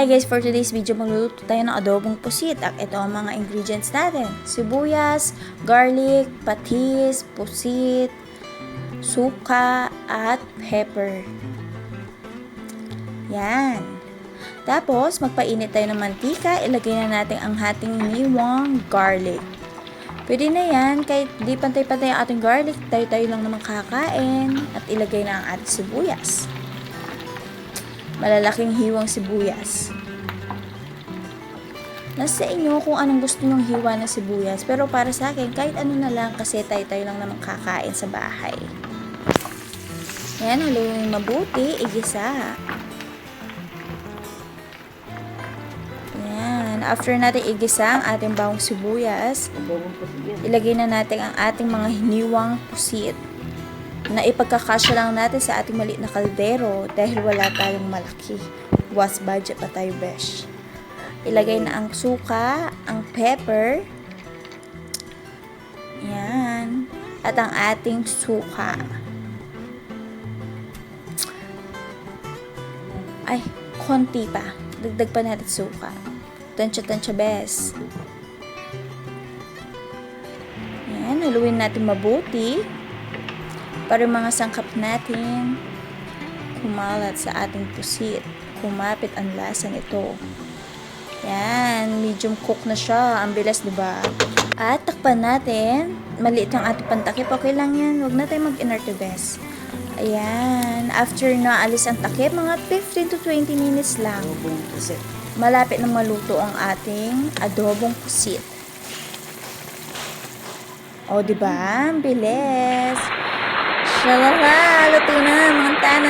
Hi guys, for today's video magluluto tayo ng adobong pusit. At ito ang mga ingredients natin. Sibuyas, garlic, patis, pusit, suka, at pepper. Yan. Tapos, magpainit tayo ng mantika. Ilagay na natin ang ating iniwang garlic. Pwede na yan, kahit di pantay-pantay ang ating garlic, tayo-tayo lang naman kakain. At ilagay na ang ating sibuyas. Malalaking hiwang sibuyas. Nasa inyo kung anong gusto nyong hiwa ng sibuyas. Pero para sa akin, kahit ano na lang kasi tayo lang naman kakain sa bahay. Yan, haluin mabuti, igisa. Yan, after natin igisa ang ating bawang sibuyas, ilagay na natin ang ating mga hiniwang pusit na ipagkakasya lang natin sa ating maliit na kaldero dahil wala tayong malaki. Was budget pa tayo, besh. Ilagay na ang suka, ang pepper, yan, at ang ating suka. Ay, konti pa. Dagdag pa natin suka. Tansya-tansya, bes. Yan, haluin natin mabuti para mga sangkap natin kumalat sa ating pusit. Kumapit ang lasa nito. Yan, medium cook na siya. Ang bilis, diba? At takpan natin. Maliit yung ating pantakip. Okay lang yan. Huwag na tayo mag-inerte, bes. Ayan. After na alis ang takip, mga 15 to 20 minutes lang. Malapit na maluto ang ating adobong pusit. O, diba? Ang bilis. Shalala, luto na, mga tana.